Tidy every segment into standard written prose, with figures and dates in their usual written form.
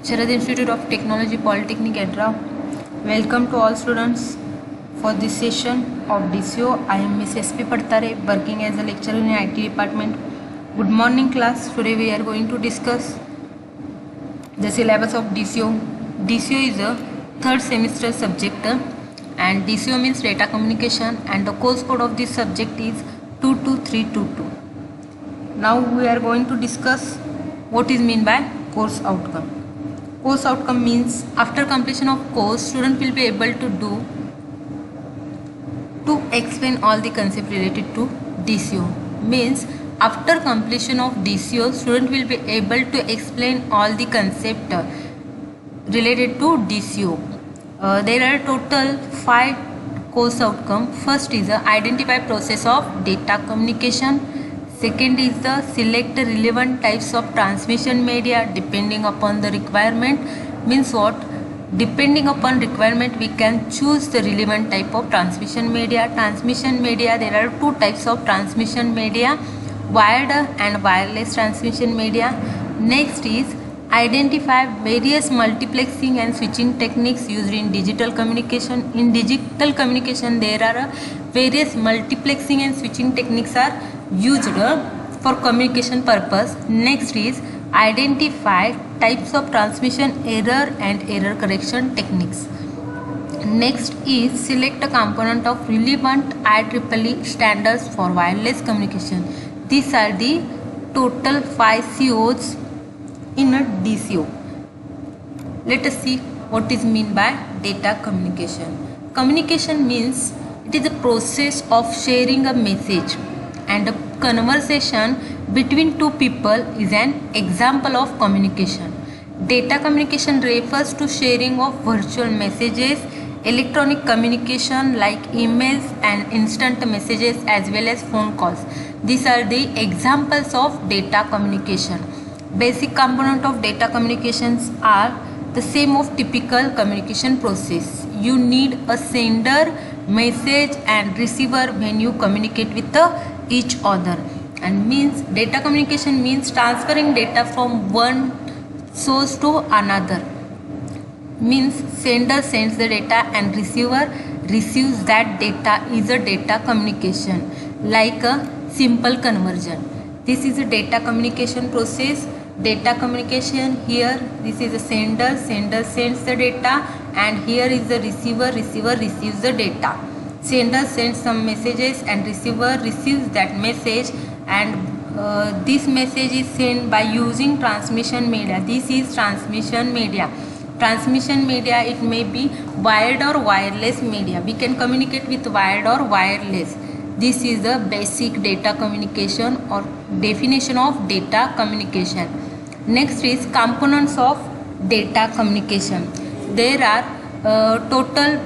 Sharad Institute of Technology, Polytechnic, Edra. Welcome to all students for this session of DCO. I am Ms. SP Padtare, working as a lecturer in IT department. Good morning class. Today we are going to discuss the syllabus of DCO. DCO is a third semester subject and DCO means data communication, and the course code of this subject is 22322. Now we are going to discuss what is mean by course outcome. Course outcome means after completion of course, student will be able to explain all the concept related to DCO. Means after completion of DCO, student will be able to explain all the concept related to DCO. There are total 5 course outcome. First is the identify process of data communication. Second is the select the relevant types of transmission media depending upon the requirement. Means what? Depending upon requirement, we can choose the relevant type of transmission media. Transmission media, there are 2 types of transmission media, wired and wireless transmission media. Next is identify various multiplexing and switching techniques used in digital communication. In digital communication, there are various multiplexing and switching techniques are used for communication purpose. Next is identify types of transmission error and error correction techniques. Next is select a component of relevant IEEE standards for wireless communication. These are the total 5 COs in a DCO. Let us see what is mean by data communication. Communication means it is a process of sharing a message, and a conversation between 2 people is an example of communication. Data communication refers to sharing of virtual messages, electronic communication like emails and instant messages, as well as phone calls. These are the examples of data communication. Basic component of data communications are the same of typical communication process. You need a sender, message and receiver when you communicate with each other. And means data communication means transferring data from one source to another. Means sender sends the data and receiver receives that data is a data communication, like a simple conversion. This is a data communication process. Data communication, here this is a sender sends the data, and here is the receiver receives the data. Sender sends some messages and receiver receives that message, and this message is sent by using transmission media. This is transmission media. Transmission media, it may be wired or wireless media. We can communicate with wired or wireless. This is the basic data communication or definition of data communication. Next is components of data communication. There are total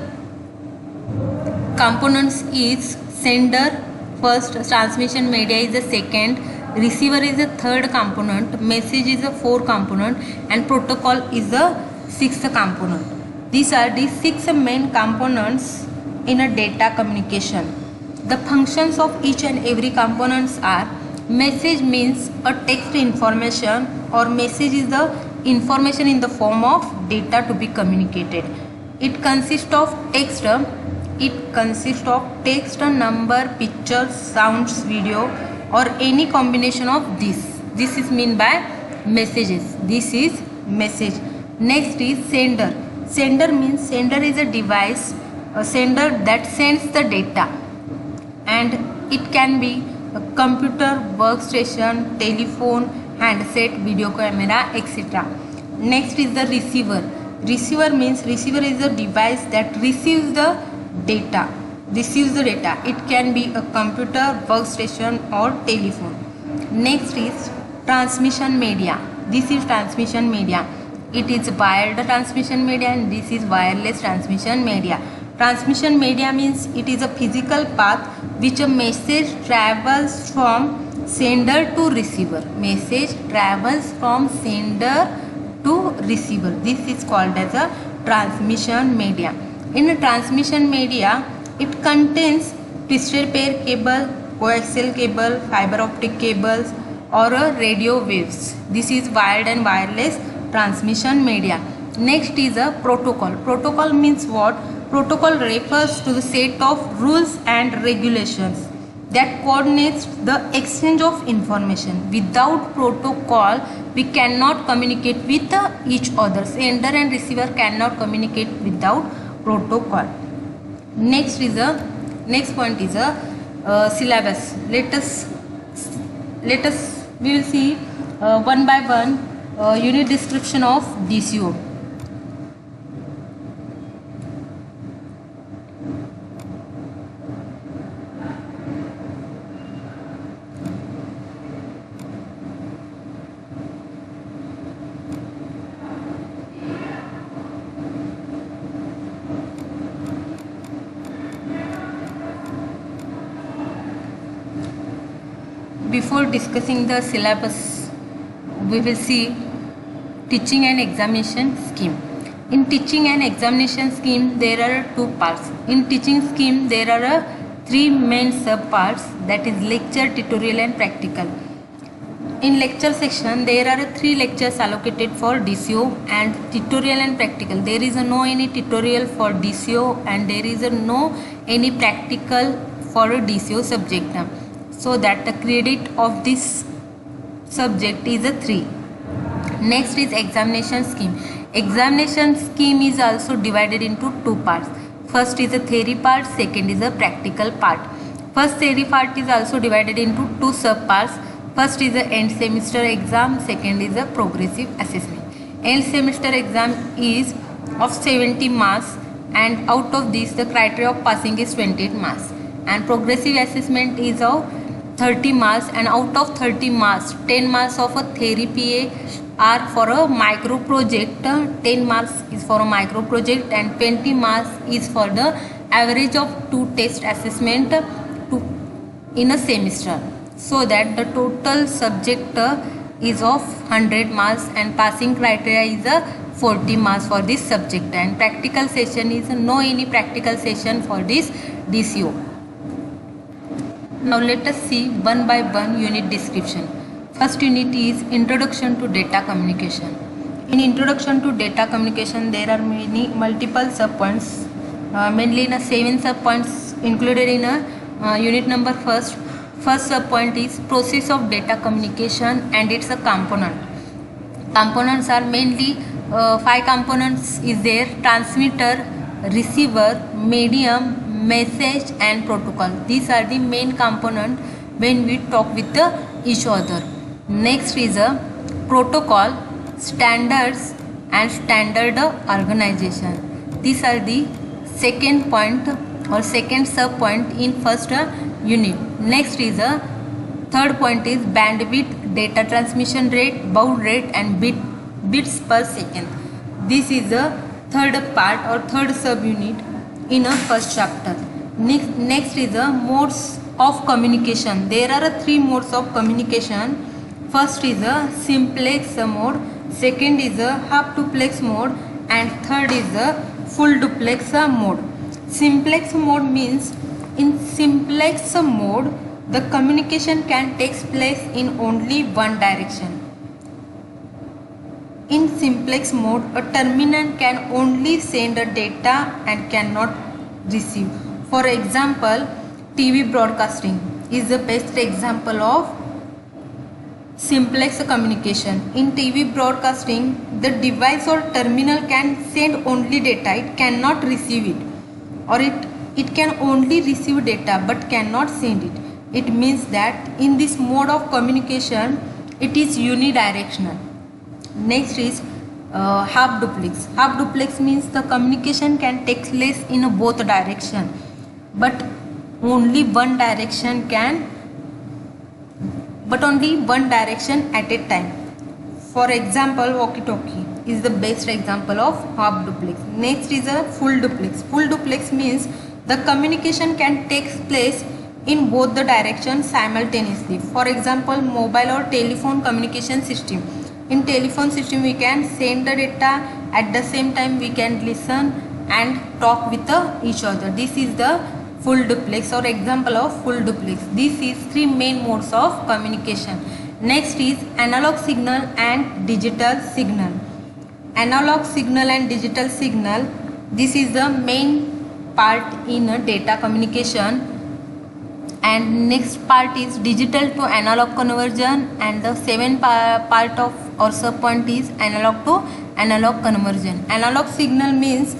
components is sender, first, transmission media is the second, receiver is the third component, message is the fourth component, and protocol is the sixth component. These are the 6 main components in a data communication. The functions of each and every components are: message means a text information, or message is the information in the form of data to be communicated. It consists of text. Number, pictures, sounds, video, or any combination of this. This is mean by messages. This is message. Next is sender. Sender means sender is a device, a sender that sends the data, and it can be a computer, workstation, telephone, handset, video camera, etc. Next is the receiver. Receiver means receiver is a device that receives the data. It can be a computer, workstation or telephone. Next is transmission media. This is transmission media. It is wired transmission media, and this is wireless transmission media. Transmission media means it is a physical path which a message travels from sender to receiver. Message travels from sender to receiver. This is called as a transmission media. In a transmission media, it contains twisted pair cable, coaxial cable, fiber optic cables, or a radio waves. This is wired and wireless transmission media. Next is a protocol. Protocol means what? Protocol refers to the set of rules and regulations that coordinates the exchange of information. Without protocol, we cannot communicate with each other. Sender and receiver cannot communicate without protocol. Next point is a syllabus. Let us we will see one by one unit description of DCO. Before discussing the syllabus, we will see teaching and examination scheme. In teaching and examination scheme, there are two parts. In teaching scheme, there are three main sub-parts, that is lecture, tutorial and practical. In lecture section, there are three lectures allocated for DCO and tutorial and practical. There is no any tutorial for DCO and there is no any practical for a DCO subject. So that the credit of this subject is a 3. Next is examination scheme. Examination scheme is also divided into two parts. First is a theory part, second is a practical part. First theory part is also divided into two sub parts. First is the end semester exam, second is a progressive assessment. End semester exam is of 70 marks and out of this the criteria of passing is 28 marks. And progressive assessment is of 30 marks and out of 30 marks 10 marks of a theory PA are for a micro project, 10 marks is for a micro project and 20 marks is for the average of 2 test assessment in a semester, so that the total subject is of 100 marks and passing criteria is a 40 marks for this subject, and practical session is no any practical session for this DCO. Now let us see one by one unit description. First unit is Introduction to Data Communication. In Introduction to Data Communication, there are multiple subpoints, mainly in 7 subpoints included in a unit number first. First subpoint is Process of Data Communication and its a component. Components are mainly 5 components is there: transmitter, receiver, medium, message and protocol. These are the main component when we talk with each other. Next is a protocol, standards and standard organization. These are the second point or second sub point in first unit. Next is a third point is bandwidth, data transmission rate, baud rate and bits per second. This is the third part or third sub unit in a first chapter. Next is the modes of communication. There are 3 modes of communication. First is a simplex mode, second is a half duplex mode and third is a full duplex mode. Simplex mode means in simplex mode the communication can take place in only one direction. In simplex mode, a terminal can only send a data and cannot receive. For example, TV broadcasting is the best example of simplex communication. In TV broadcasting, the device or terminal can send only data, it cannot receive it, or it can only receive data but cannot send it. It means that in this mode of communication, it is unidirectional. Next is half duplex. Half duplex means the communication can take place in both direction, but only one direction at a time. For example, walkie-talkie is the best example of half duplex. Next is a full duplex. Full duplex means the communication can take place in both the directions simultaneously. For example, mobile or telephone communication system. In telephone system, we can send the data, at the same time we can listen and talk with each other. This is the full duplex or example of full duplex. This is 3 main modes of communication. Next is analog signal and digital signal. Analog signal and digital signal. This is the main part in data communication. And next part is digital to analog conversion, and the seventh part of or sub point is analog to analog conversion. Analog signal means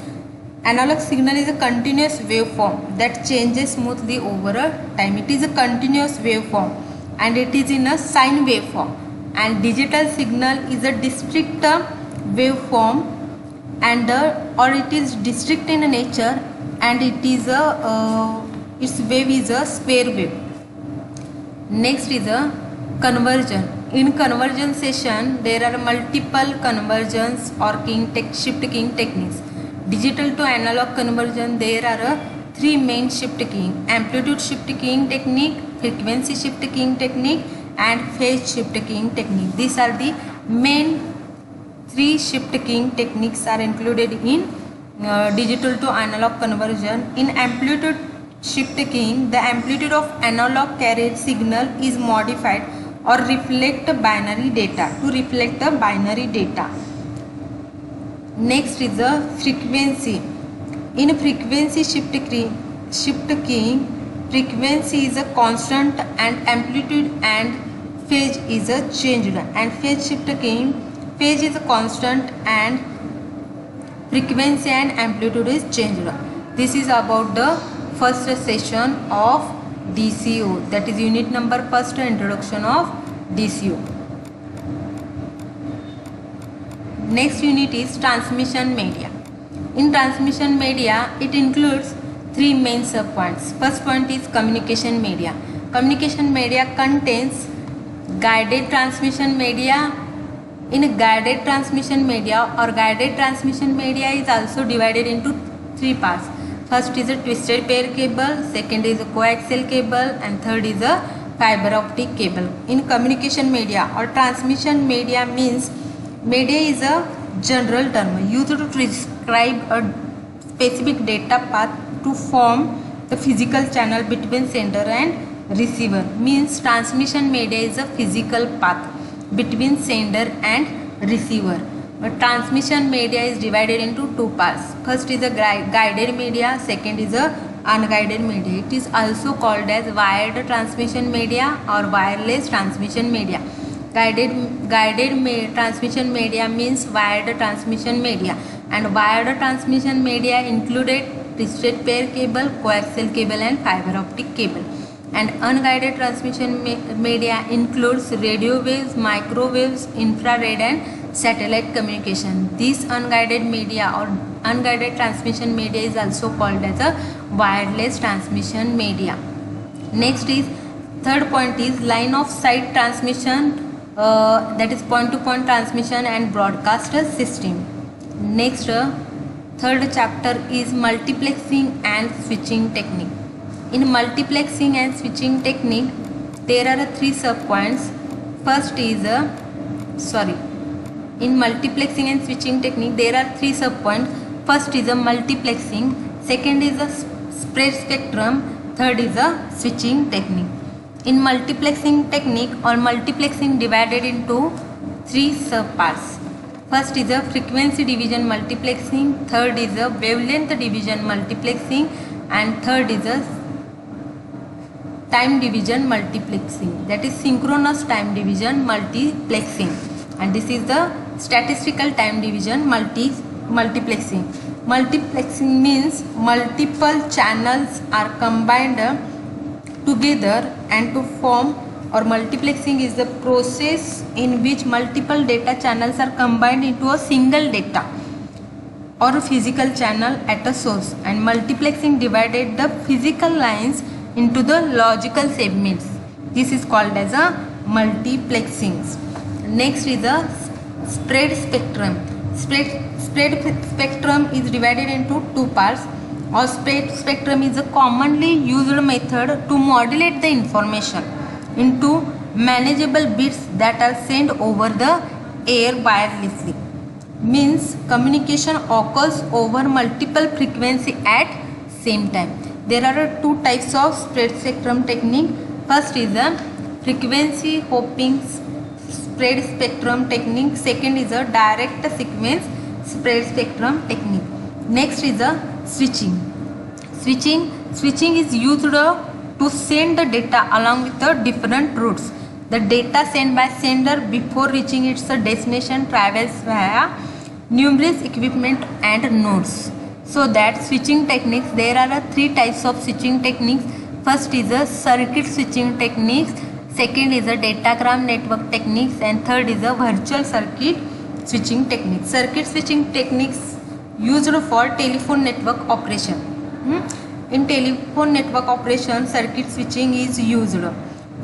analog signal is a continuous waveform that changes smoothly over a time. It is a continuous waveform and it is in a sine waveform. And digital signal is a discrete waveform and or it is discrete in nature, and it is a its wave is a square wave. Next is a conversion. In conversion session, there are multiple conversions or shift keying techniques. Digital to analog conversion, there are three main shift keying: amplitude shift keying technique, frequency shift keying technique, and phase shift keying technique. These are the main three shift keying techniques are included in digital to analog conversion. In amplitude shift keying, the amplitude of analog carried signal is modified or reflect binary data to reflect the binary data. Next is the frequency. In frequency shift keying, frequency is a constant and amplitude and phase is a changed. And phase shift keying, phase is a constant and frequency and amplitude is changed. This is about the first session of DCO, that is unit number first, introduction of DCO. Next unit is transmission media. In transmission media, it includes three main subpoints. First point is communication media. Communication media contains guided transmission media. In guided transmission media or guided transmission media is also divided into three parts. First is a twisted pair cable, second is a coaxial cable, and third is a fiber optic cable. In communication media or transmission media means media is a general term used to describe a specific data path to form the physical channel between sender and receiver. Means transmission media is a physical path between sender and receiver. But transmission media is divided into two parts. First is a guided media, second is a unguided media. It is also called as wired transmission media or wireless transmission media. Guided transmission media means wired transmission media, and wired transmission media included twisted pair cable, coaxial cable, and fiber optic cable. And unguided transmission media includes radio waves, microwaves, infrared, and satellite communication. This unguided media or unguided transmission media is also called as a wireless transmission media. Next is third point is line of sight transmission, that is point to point transmission and broadcast system. Next third chapter is multiplexing and switching technique. In multiplexing and switching technique, there are three subpoints. First is in multiplexing and switching technique, there are three subpoints. First is a multiplexing, second is a spread spectrum, third is a switching technique. In multiplexing technique or multiplexing divided into three subparts. First is a frequency division multiplexing, third is a wavelength division multiplexing, and third is a time division multiplexing, that is synchronous time division multiplexing. And this is the statistical time division multiplexing. Multiplexing means multiple channels are combined together and to form, or multiplexing is the process in which multiple data channels are combined into a single data or a physical channel at a source. And multiplexing divided the physical lines into the logical segments. This is called as a multiplexing. Next is a spread spectrum. Spread spectrum is divided into two parts. Or spread spectrum is a commonly used method to modulate the information into manageable bits that are sent over the air wirelessly. Means communication occurs over multiple frequency at same time. There are two types of spread spectrum technique. First is a frequency hopping spread spectrum technique. Second is a direct sequence spread spectrum technique. Next is the switching. Switching is used to send the data along with the different routes. The data sent by sender before reaching its destination travels via numerous equipment and nodes. So that switching techniques, there are three types of switching techniques. First is a circuit switching techniques, second is a datagram network techniques, and third is a virtual circuit switching techniques. Circuit switching techniques used for telephone network operation. In telephone network operation, circuit switching is used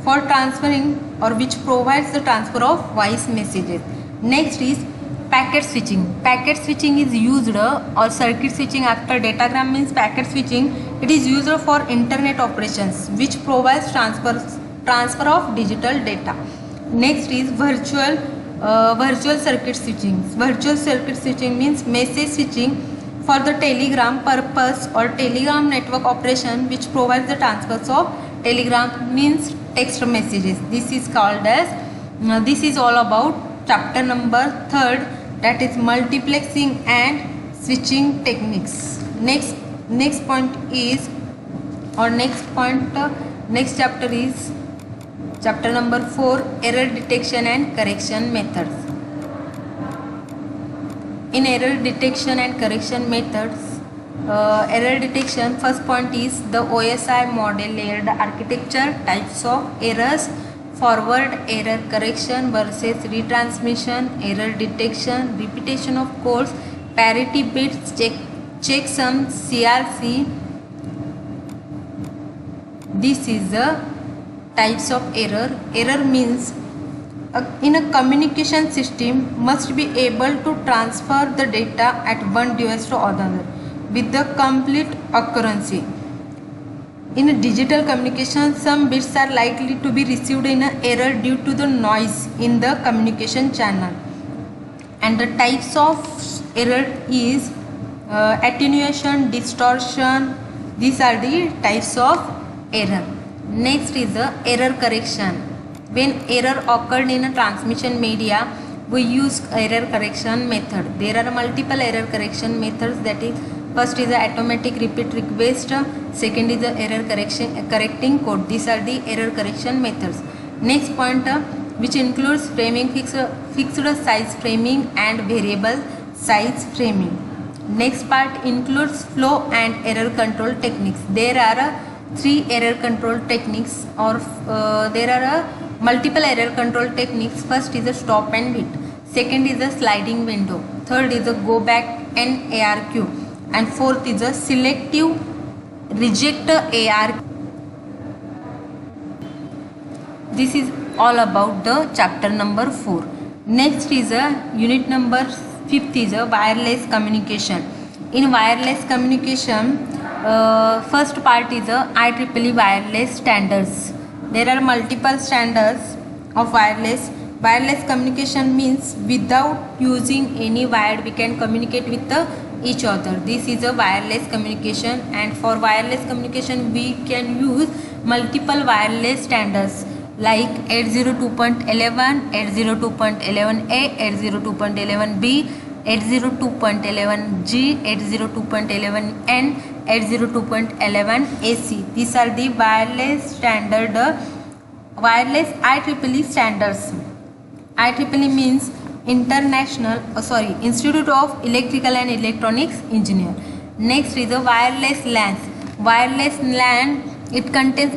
for transferring or which provides the transfer of voice messages. Next is packet switching. Packet switching is used or circuit switching after datagram means packet switching. It is used for internet operations which provides transfer of digital data. Next is virtual circuit switching. Virtual circuit switching means message switching for the telegram purpose or telegram network operation which provides the transfers of telegram means text messages. This is called as this is all about chapter number 3rd, that is multiplexing and switching techniques. Next point is or next chapter is chapter number 4, error detection and correction methods. In error detection and correction methods, error detection, first point is the OSI model layered architecture, types of errors, forward error correction versus retransmission, error detection, repetition of codes, parity bits, checksum, CRC. This is the types of error. Error means in a communication system must be able to transfer the data at one device to another with the complete accuracy. In a digital communication, some bits are likely to be received in an error due to the noise in the communication channel. And the types of error is attenuation, distortion. These are the types of error. Next is the error correction. When error occurred in a transmission media, we use error correction method. There are multiple error correction methods, that is first is the automatic repeat request, second is the error correcting code. These are the error correction methods. Next point which includes framing, fixed size framing and variable size framing. Next part includes flow and error control techniques. There are three error control techniques or there are multiple error control techniques. First is a stop and wait, second is a sliding window, third is a go back and ARQ, and fourth is a selective reject ARQ. This is all about the chapter number 4. Next is a unit number 5th is a wireless communication. In wireless communication, first part is a IEEE wireless standards. There are multiple standards of wireless. Wireless communication means without using any wire we can communicate with each other. This is a wireless communication, and for wireless communication we can use multiple wireless standards like 802.11, 802.11a, 802.11b, 802.11g, 802.11n, 802.11ac. These are the wireless standard, wireless IEEE standards. IEEE means Institute of Electrical and Electronics Engineer. Next is a wireless LAN. Wireless LAN, it contains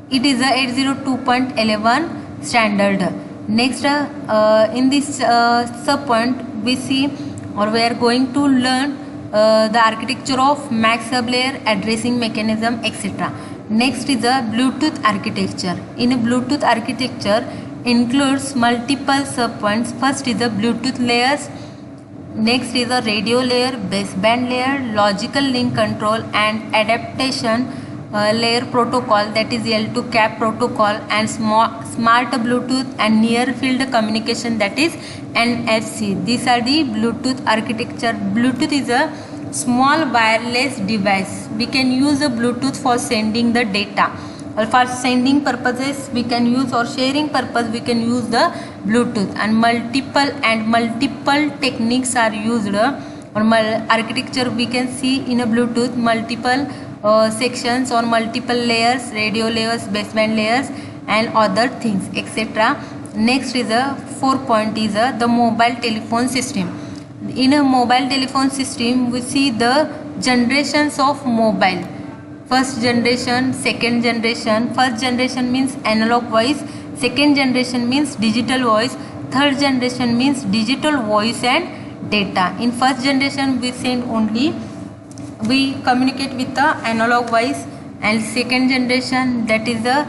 it is a 802.11 standard. Next in this sub point we see or we are going to learn the architecture of MAC sublayer, addressing mechanism, etc. Next is a Bluetooth architecture. In a Bluetooth architecture includes multiple subpoints. First is the Bluetooth layers, next is the radio layer, baseband layer, logical link control and adaptation layer protocol, that is L2 CAP protocol, and smart Bluetooth and near field communication, that is NFC. These are the Bluetooth architecture. Bluetooth is a small wireless device. We can use a Bluetooth for sending the data or for sending purposes we can use, or sharing purpose we can use the Bluetooth. And multiple techniques are used, or architecture we can see in a Bluetooth, multiple sections or multiple layers, radio layers, baseband layers and other things, etc. Next is a 4 point is the mobile telephone system. In a mobile telephone system we see the generations of mobile. First generation, second generation. First generation means analog voice, second generation means digital voice, third generation means digital voice and data. In first generation we communicate with the analog voice, and second generation that is the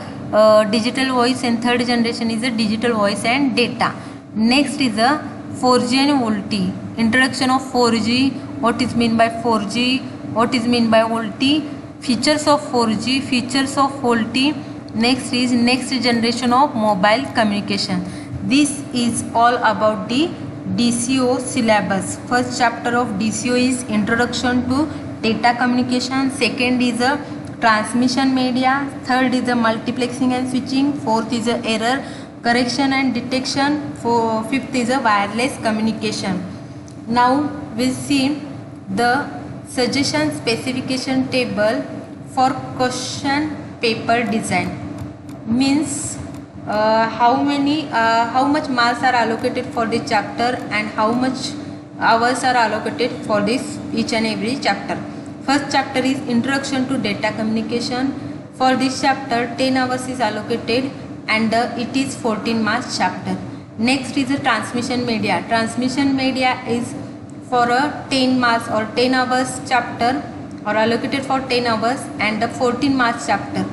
digital voice, and third generation is the digital voice and data. Next is the 4G and VoLTE. Introduction of 4G, what is mean by 4G, what is mean by VoLTE, features of 4G, features of VoLTE. Next is next generation of mobile communication. This is all about the DCO syllabus. First chapter of DCO is introduction to data communication, second is a transmission media, third is a multiplexing and switching, fourth is a error correction and detection, fifth is a wireless communication. Now we'll see the suggestion specification table for question paper design. Means how much marks are allocated for this chapter and how much hours are allocated for this each and every chapter. First chapter is introduction to data communication. For this chapter 10 hours is allocated and it is 14 marks chapter. Next is a transmission media. Transmission media is for a 10 marks or 10 hours chapter, or allocated for 10 hours and a 14 marks chapter.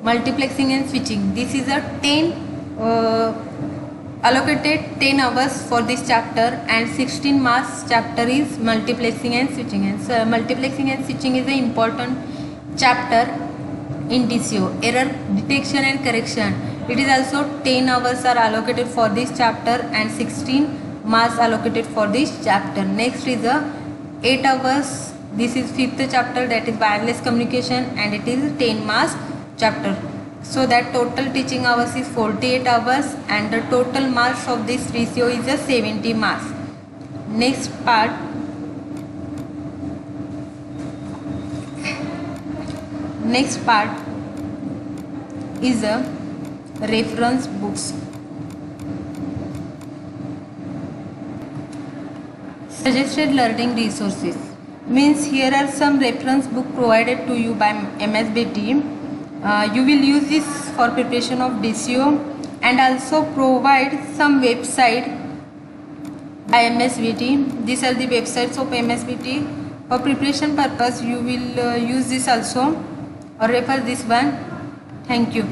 Multiplexing and switching, this is a 10 allocated 10 hours for this chapter, and 16 marks chapter is multiplexing and switching. And so multiplexing and switching is an important chapter in DCO. Error detection and correction, it is also 10 hours are allocated for this chapter and 16 marks allocated for this chapter. Next is a 8 hours, this is 5th chapter, that is wireless communication, and it is 10 marks chapter. So that total teaching hours is 48 hours and the total marks of this DCO is a 70 marks. Next part is a reference books. Suggested learning resources, means here are some reference book provided to you by MSBT. You will use this for preparation of DCO, and also provide some website by MSBT. These are the websites of MSBT. For preparation purpose you will use this also, or refer this one. Thank you.